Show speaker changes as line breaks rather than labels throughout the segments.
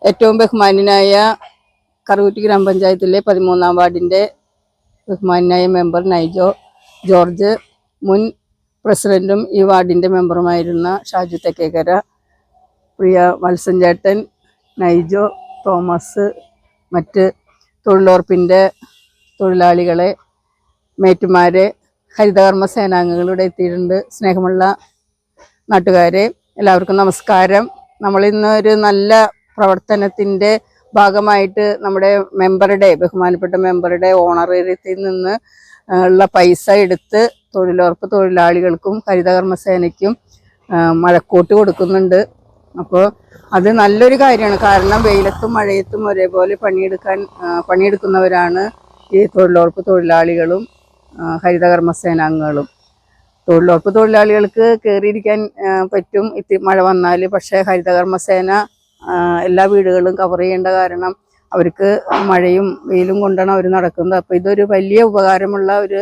ഏറ്റവും ബഹുമാന്യനായ കറുകുറ്റി ഗ്രാമപഞ്ചായത്തിലെ 13-ാം വാർഡിൻ്റെ ബഹുമാന്യനായ മെമ്പർ നൈജോ ജോർജ്, മുൻ പ്രസിഡന്റും ഈ വാർഡിൻ്റെ മെമ്പറുമായിരുന്ന ഷാജു തെക്കേക്കര, പ്രിയ വത്സൻ ചേട്ടൻ, നൈജോ, തോമസ്, മറ്റ് തൊഴിലുറപ്പിൻ്റെ തൊഴിലാളികളെ, മേറ്റുമാരെ, ഹരിതകർമ്മ സേനാംഗങ്ങളുടെ എത്തിയിട്ടുണ്ട്. സ്നേഹമുള്ള നാട്ടുകാരെ, എല്ലാവർക്കും നമസ്കാരം. നമ്മളിന്ന് ഒരു നല്ല പ്രവർത്തനത്തിൻ്റെ ഭാഗമായിട്ട് നമ്മുടെ ബഹുമാനപ്പെട്ട മെമ്പറുടെ ഓണറേറിയത്തിൽ നിന്ന് ഉള്ള പൈസ എടുത്ത് തൊഴിലുറപ്പ് തൊഴിലാളികൾക്കും ഹരിതകർമ്മ സേനയ്ക്കും മഴക്കോട്ട് കൊടുക്കുന്നുണ്ട്. അപ്പോൾ അത് നല്ലൊരു കാര്യമാണ്. കാരണം വെയിലത്തും മഴയത്തും ഒരേപോലെ പണിയെടുക്കുന്നവരാണ് ഈ തൊഴിലുറപ്പ് തൊഴിലാളികളും ഹരിതകർമ്മ സേനാംഗങ്ങളും. തൊഴിലുറപ്പ് തൊഴിലാളികൾക്ക് കയറിയിരിക്കാൻ പറ്റും മഴ വന്നാൽ. പക്ഷേ ഹരിതകർമ്മ സേന എല്ലാ വീടുകളും കവർ ചെയ്യേണ്ട കാരണം അവർക്ക് മഴയും വെയിലും കൊണ്ടാണ് അവർ നടക്കുന്നത്. അപ്പോൾ ഇതൊരു വലിയ ഉപകാരമുള്ള ഒരു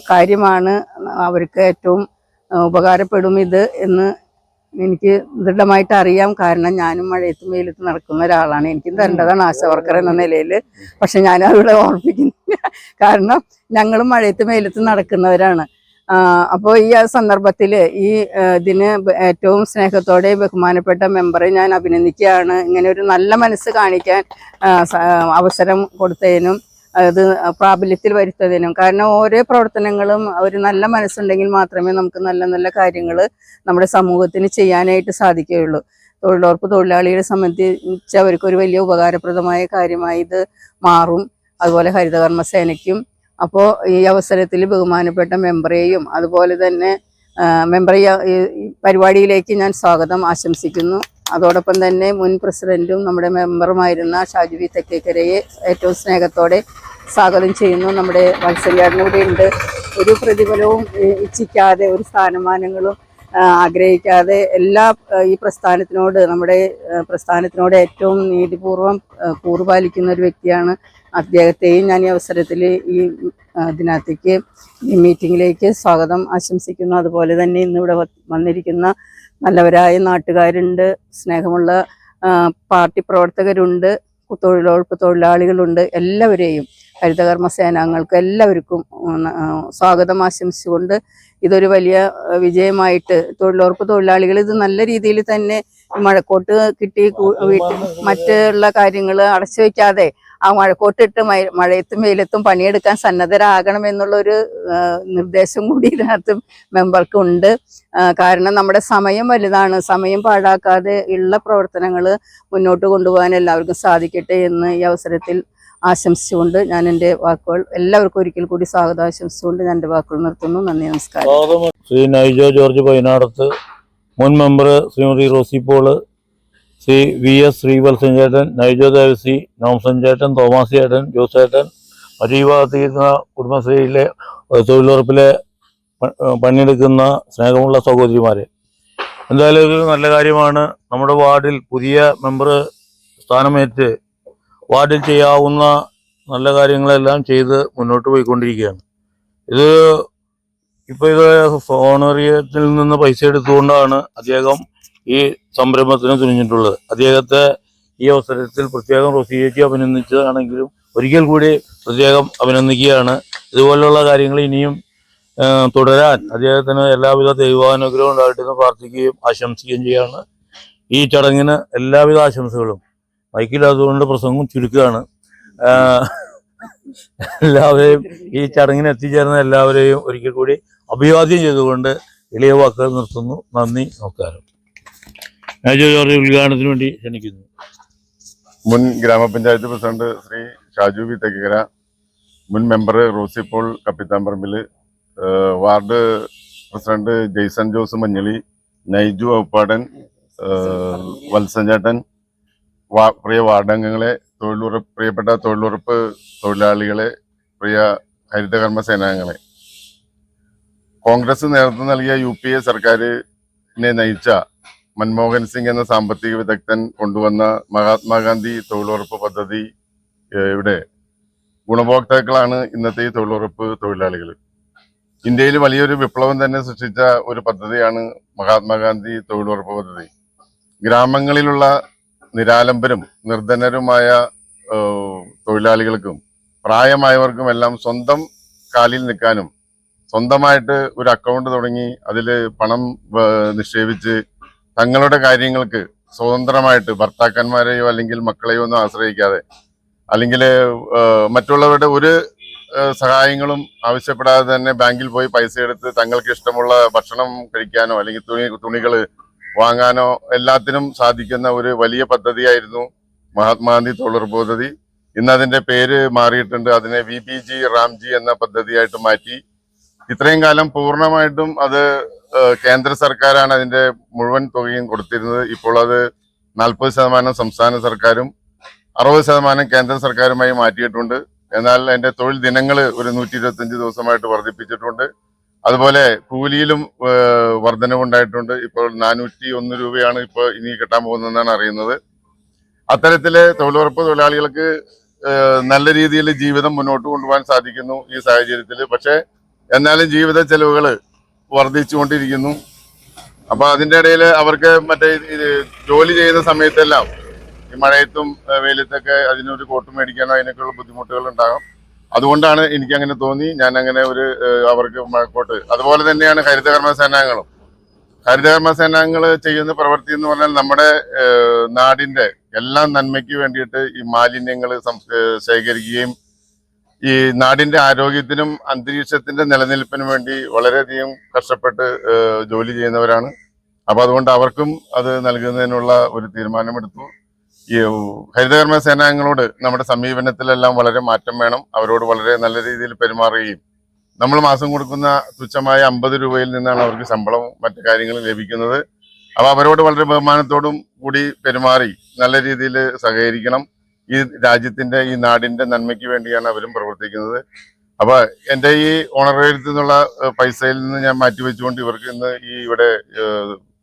കാര്യമാണ്. അവർക്ക് ഏറ്റവും ഉപകാരപ്പെടും ഇത് എന്ന് എനിക്ക് ദൃഢമായിട്ട് അറിയാം. കാരണം ഞാനും മഴയത്തും വെയിലത്തും നടക്കുന്ന ഒരാളാണ്. എനിക്കും തരേണ്ടതാണ് ആശാവർക്കർ എന്ന നിലയിൽ. പക്ഷെ ഞാൻ അവിടെ ഓർമ്മിക്കുന്നില്ല. കാരണം ഞങ്ങളും മഴയത്തും വെയിലത്തും നടക്കുന്നവരാണ്. അപ്പോൾ ഈ സന്ദർഭത്തിൽ ഇതിന് ഏറ്റവും സ്നേഹത്തോടെ ബഹുമാനപ്പെട്ട മെമ്പറെ ഞാൻ അഭിനന്ദിക്കുകയാണ്. ഇങ്ങനെ ഒരു നല്ല മനസ്സ് കാണിക്കാൻ അവസരം കൊടുത്തതിനും അത് പ്രാബല്യത്തിൽ വരുത്തതിനും. കാരണം ഓരോ പ്രവർത്തനങ്ങളും ഒരു നല്ല മനസ്സുണ്ടെങ്കിൽ മാത്രമേ നമുക്ക് നല്ല നല്ല കാര്യങ്ങൾ നമ്മുടെ സമൂഹത്തിന് ചെയ്യാനായിട്ട് സാധിക്കുകയുള്ളൂ. തൊഴിലുറപ്പ് തൊഴിലാളികളെ സംബന്ധിച്ച് അവർക്കൊരു വലിയ ഉപകാരപ്രദമായ കാര്യമായി ഇത് മാറും. അതുപോലെ ഹരിതകർമ്മ സേനയ്ക്കും. അപ്പോൾ ഈ അവസരത്തിൽ ബഹുമാനപ്പെട്ട മെമ്പറേയും അതുപോലെ തന്നെ മെമ്പറെ ഈ പരിപാടിയിലേക്ക് ഞാൻ സ്വാഗതം ആശംസിക്കുന്നു. അതോടൊപ്പം തന്നെ മുൻ പ്രസിഡന്റും നമ്മുടെ മെമ്പറുമായിരുന്ന ഷാജു വി തെക്കേക്കരയെ ഏറ്റവും സ്നേഹത്തോടെ സ്വാഗതം ചെയ്യുന്നു. നമ്മുടെ വത്സല്യാടിന് ഇവിടെ ഉണ്ട്. ഒരു പ്രതിഫലവും ഇച്ഛിക്കാതെ, ഒരു സ്ഥാനമാനങ്ങളും ആഗ്രഹിക്കാതെ ഈ നമ്മുടെ പ്രസ്ഥാനത്തിനോട് ഏറ്റവും നീതിപൂർവം കൂറുപാലിക്കുന്ന ഒരു വ്യക്തിയാണ്. അദ്ദേഹത്തെയും ഞാൻ ഈ അവസരത്തിൽ ഈ മീറ്റിങ്ങിലേക്ക് സ്വാഗതം ആശംസിക്കുന്നു. അതുപോലെ തന്നെ ഇന്നിവിടെ വന്നിരിക്കുന്ന നല്ലവരായ നാട്ടുകാരുണ്ട്, സ്നേഹമുള്ള പാർട്ടി പ്രവർത്തകരുണ്ട്, തൊഴിലുറപ്പ് തൊഴിലാളികളുണ്ട്. എല്ലാവരെയും ഹരിതകർമ്മ സേനാംഗങ്ങൾക്ക് എല്ലാവർക്കും സ്വാഗതം ആശംസിച്ചുകൊണ്ട് ഇതൊരു വലിയ വിജയമായിട്ട് തൊഴിലുറപ്പ് തൊഴിലാളികൾ ഇത് നല്ല രീതിയിൽ തന്നെ മഴക്കോട്ട് കിട്ടി മറ്റുള്ള കാര്യങ്ങൾ അടച്ചു വയ്ക്കാതെ ആ മഴക്കോട്ടിട്ട് മഴയത്തും വെയിലത്തും പണിയെടുക്കാൻ സന്നദ്ധരാകണം എന്നുള്ളൊരു നിർദ്ദേശം കൂടി ഇതിനകത്ത് മെമ്പർക്കുണ്ട്. കാരണം നമ്മുടെ സമയം വലുതാണ്. സമയം പാഴാക്കാതെ ഉള്ള പ്രവർത്തനങ്ങൾ മുന്നോട്ട് കൊണ്ടുപോകാൻ എല്ലാവർക്കും സാധിക്കട്ടെ എന്ന് ഈ അവസരത്തിൽ ആശംസിച്ചുകൊണ്ട് ഞാൻ എൻ്റെ വാക്കുകൾ എല്ലാവർക്കും ഒരിക്കൽ കൂടി സ്വാഗതം ആശംസിച്ചുകൊണ്ട് ഞാൻ എൻ്റെ വാക്കുകൾ നിർത്തുന്നു. നന്ദി, നമസ്കാരം.
ശ്രീ നൈജോ ജോർജ് പൈനാടത്ത്, മുൻ മെമ്പർ ശ്രീമതി റോസി പോള്, ശ്രീ VS ശ്രീവത്സൻ ചേട്ടൻ, നൈജോ ദേവസി, നോംസൻ ചേട്ടൻ, തോമസ് ചേട്ടൻ, ജോസ് ചേട്ടൻ, മറ്റു ഈ ഭാഗത്തിരിക്കുന്ന കുടുംബശ്രീയിലെ തൊഴിലുറപ്പിലെ പണിയെടുക്കുന്ന സ്നേഹമുള്ള സഹോദരിമാരെ, എന്തായാലും ഇത് നല്ല കാര്യമാണ്. നമ്മുടെ വാർഡിൽ പുതിയ മെമ്പർ സ്ഥാനമേറ്റ് വാർഡിൽ ചെയ്യാവുന്ന നല്ല കാര്യങ്ങളെല്ലാം ചെയ്ത് മുന്നോട്ട് പോയിക്കൊണ്ടിരിക്കുകയാണ്. ഇത് ഓണറിയത്തിൽ നിന്ന് പൈസ എടുത്തുകൊണ്ടാണ് അദ്ദേഹം ഈ സംരംഭത്തിന് തുനിഞ്ഞിട്ടുള്ളത്. അദ്ദേഹത്തെ ഈ അവസരത്തിൽ പ്രത്യേകം റോസി ചേച്ചി അഭിനന്ദിച്ചതാണെങ്കിലും ഒരിക്കൽ കൂടി പ്രത്യേകം അഭിനന്ദിക്കുകയാണ്. ഇതുപോലുള്ള കാര്യങ്ങൾ ഇനിയും തുടരാൻ അദ്ദേഹത്തിന് എല്ലാവിധ ദൈവാനുഗ്രഹം ഉണ്ടായിട്ടെന്ന് പ്രാർത്ഥിക്കുകയും ആശംസിക്കുകയും ചെയ്യുകയാണ്. ഈ ചടങ്ങിന് എല്ലാവിധ ആശംസകളും. മൈക്കില്ലാത്തതുകൊണ്ട് പ്രസംഗം ചുരുക്കുകയാണ്. എല്ലാവരെയും ഈ ചടങ്ങിന് എത്തിച്ചേർന്ന എല്ലാവരെയും ഒരിക്കൽ കൂടി അഭിവാദ്യം ചെയ്തുകൊണ്ട് എളിയ വാക്കുകൾ നിർത്തുന്നു. നന്ദി, നമസ്കാരം. ഉദ്ഘാടനത്തിന് വേണ്ടി ക്ഷണിക്കുന്നു.
മുൻ ഗ്രാമപഞ്ചായത്ത് പ്രസിഡന്റ് ശ്രീ ഷാജു വി തെക്കേക്കര, മുൻ member Rosy Paul Kappithamparambil, ward president Jaison Jose Manjali, Naiju Auppadan, Valsan ചേട്ടൻ, പ്രിയ വാർഡംഗങ്ങളെ, പ്രിയപ്പെട്ട തൊഴിലുറപ്പ് തൊഴിലാളികളെ, പ്രിയ ഹരിതകർമ്മ സേനാംഗങ്ങളെ, കോൺഗ്രസ് നേതൃത്വം നൽകിയ UPA സർക്കാരിനെ നയിച്ച മൻമോഹൻ സിംഗ് എന്ന സാമ്പത്തിക വിദഗ്ധൻ കൊണ്ടുവന്ന മഹാത്മാഗാന്ധി തൊഴിലുറപ്പ് പദ്ധതി ഇവിടെ ഗുണഭോക്താക്കളാണ് ഇന്നത്തെ ഈ തൊഴിലുറപ്പ് തൊഴിലാളികൾ. ഇന്ത്യയിൽ വലിയൊരു വിപ്ലവം തന്നെ സൃഷ്ടിച്ച ഒരു പദ്ധതിയാണ് മഹാത്മാഗാന്ധി തൊഴിലുറപ്പ് പദ്ധതി. ഗ്രാമങ്ങളിലുള്ള നിരാലംബരും നിർധനരുമായ തൊഴിലാളികൾക്കും പ്രായമായവർക്കും എല്ലാം സ്വന്തം കാലിൽ നിൽക്കാനും സ്വന്തമായിട്ട് ഒരു അക്കൗണ്ട് തുടങ്ങി അതിൽ പണം നിക്ഷേപിച്ച് തങ്ങളുടെ കാര്യങ്ങൾക്ക് സ്വതന്ത്രമായിട്ട് ഭർത്താക്കന്മാരെയോ അല്ലെങ്കിൽ മക്കളെയോ ഒന്നും ആശ്രയിക്കാതെ അല്ലെങ്കിൽ മറ്റുള്ളവരുടെ ഒരു സഹായങ്ങളും ആവശ്യപ്പെടാതെ തന്നെ ബാങ്കിൽ പോയി പൈസ എടുത്ത് തങ്ങൾക്ക് ഇഷ്ടമുള്ള ഭക്ഷണം കഴിക്കാനോ അല്ലെങ്കിൽ തുണികൾ വാങ്ങാനോ എല്ലാത്തിനും സാധിക്കുന്ന ഒരു വലിയ പദ്ധതിയായിരുന്നു മഹാത്മാഗാന്ധി തൊഴിലുറപ്പ് പദ്ധതി. ഇന്ന് അതിന്റെ പേര് മാറിയിട്ടുണ്ട്. അതിനെ VBG റാംജി എന്ന പദ്ധതിയായിട്ട് മാറ്റി. ഇത്രയും കാലം പൂർണ്ണമായിട്ടും അത് കേന്ദ്ര സർക്കാരാണ് അതിന്റെ മുഴുവൻ തുകയും കൊടുത്തിരുന്നത്. ഇപ്പോൾ അത് 40% സംസ്ഥാന സർക്കാരും 60% കേന്ദ്ര സർക്കാരുമായി മാറ്റിയിട്ടുണ്ട്. എന്നാൽ അതിന്റെ തൊഴിൽ ദിനങ്ങൾ ഒരു 125 ദിവസമായിട്ട് വർദ്ധിപ്പിച്ചിട്ടുണ്ട്. അതുപോലെ കൂലിയിലും വർധനവുണ്ടായിട്ടുണ്ട്. ഇപ്പോൾ 401 രൂപയാണ് ഇപ്പോൾ ഇനി കിട്ടാൻ പോകുന്നതെന്നാണ് അറിയുന്നത്. അത്തരത്തില് തൊഴിലുറപ്പ് തൊഴിലാളികൾക്ക് നല്ല രീതിയിൽ ജീവിതം മുന്നോട്ട് കൊണ്ടുപോകാൻ സാധിക്കുന്നു ഈ സാഹചര്യത്തിൽ. പക്ഷെ എന്നാലും ജീവിത ചെലവുകൾ വർദ്ധിച്ചുകൊണ്ടിരിക്കുന്നു. അപ്പൊ അതിന്റെ ഇടയിൽ അവർക്ക് മറ്റേ ജോലി ചെയ്യുന്ന സമയത്തെല്ലാം ഈ മഴയത്തും വെയിലത്തൊക്കെ അതിനൊരു കോട്ട് മേടിക്കാനോ അതിനൊക്കെയുള്ള ബുദ്ധിമുട്ടുകൾ ഉണ്ടാകും. അതുകൊണ്ടാണ് എനിക്ക് അങ്ങനെ തോന്നി. ഞാൻ അങ്ങനെ അവർക്ക് മഴക്കോട്ട്. അതുപോലെ തന്നെയാണ് ഹരിതകർമ്മ സേനാംഗങ്ങളും. ഹരിതകർമ്മ സേനാംഗങ്ങൾ ചെയ്യുന്ന പ്രവൃത്തി എന്ന് പറഞ്ഞാൽ നമ്മുടെ നാടിന്റെ എല്ലാ നന്മയ്ക്ക് വേണ്ടിയിട്ട് ഈ മാലിന്യങ്ങൾ ശേഖരിക്കുകയും ഈ നാടിന്റെ ആരോഗ്യത്തിനും അന്തരീക്ഷത്തിന്റെ നിലനിൽപ്പിനും വേണ്ടി വളരെയധികം കഷ്ടപ്പെട്ട് ജോലി ചെയ്യുന്നവരാണ്. അപ്പൊ അതുകൊണ്ട് അവർക്കും അത് നൽകുന്നതിനുള്ള ഒരു തീരുമാനമെടുത്തു. ഈ ഹരിതകർമ്മ സേനാംഗങ്ങളോട് നമ്മുടെ സമീപനത്തിലെല്ലാം വളരെ മാറ്റം വേണം. അവരോട് വളരെ നല്ല രീതിയിൽ പെരുമാറുകയും നമ്മൾ മാസം കൊടുക്കുന്ന തുച്ഛമായ 50 രൂപയിൽ നിന്നാണ് അവർക്ക് ശമ്പളവും മറ്റു കാര്യങ്ങളും ലഭിക്കുന്നത്. അപ്പൊ അവരോട് വളരെ ബഹുമാനത്തോടും കൂടി പെരുമാറി നല്ല രീതിയിൽ സഹകരിക്കണം. ഈ രാജ്യത്തിന്റെ ഈ നാടിന്റെ നന്മയ്ക്ക് വേണ്ടിയാണ് അവരും പ്രവർത്തിക്കുന്നത്. അപ്പൊ എന്റെ ഈ ഓണറേറിയത്തിൽ നിന്നുള്ള പൈസയിൽ നിന്ന് ഞാൻ മാറ്റിവെച്ചുകൊണ്ട് ഇവർക്ക് ഇന്ന് ഈ ഇവിടെ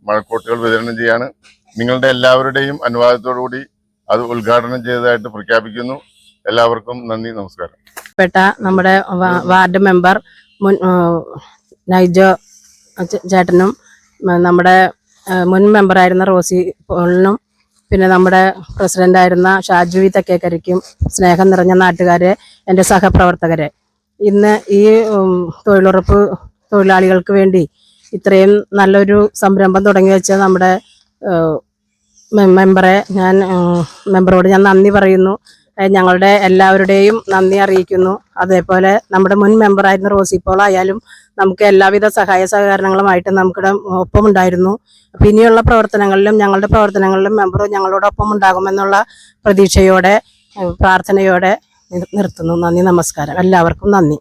മഴക്കോട്ടുകൾ വിതരണം ചെയ്യാണ്. നിങ്ങളുടെ എല്ലാവരുടെയും അനുവാദത്തോടുകൂടി അത് ഉദ്ഘാടനം ചെയ്തതായിട്ട് പ്രഖ്യാപിക്കുന്നു. എല്ലാവർക്കും നന്ദി, നമസ്കാരം.
നമ്മുടെ വാർഡ് മെമ്പർ നൈജോ ചേട്ടനും നമ്മുടെ മുൻ മെമ്പറായിരുന്ന റോസി പോളിനും പിന്നെ നമ്മുടെ പ്രസിഡന്റായിരുന്ന ഷാജു തെക്കേക്കരയ്ക്കും സ്നേഹം നിറഞ്ഞ നാട്ടുകാരെ, എൻ്റെ സഹപ്രവർത്തകരെ, ഇന്ന് ഈ തൊഴിലുറപ്പ് തൊഴിലാളികൾക്ക് വേണ്ടി ഇത്രയും നല്ലൊരു സംരംഭം തുടങ്ങി വെച്ച നമ്മുടെ മെമ്പറോട് ഞാൻ നന്ദി പറയുന്നു. ഞങ്ങളുടെ എല്ലാവരുടെയും നന്ദി അറിയിക്കുന്നു. അതേപോലെ നമ്മുടെ മുൻ മെമ്പറായിരുന്ന റോസി പോൾ ആയാലും നമുക്ക് എല്ലാവിധ സഹായ സഹകരണങ്ങളുമായിട്ട് നമുക്കിടെ ഒപ്പമുണ്ടായിരുന്നു. അപ്പം ഇനിയുള്ള പ്രവർത്തനങ്ങളിലും ഞങ്ങളുടെ പ്രവർത്തനങ്ങളിലും മെമ്പർ ഞങ്ങളോടൊപ്പം ഉണ്ടാകുമെന്നുള്ള പ്രതീക്ഷയോടെ പ്രാർത്ഥനയോടെ നിർത്തുന്നു. നന്ദി, നമസ്കാരം. എല്ലാവർക്കും നന്ദി.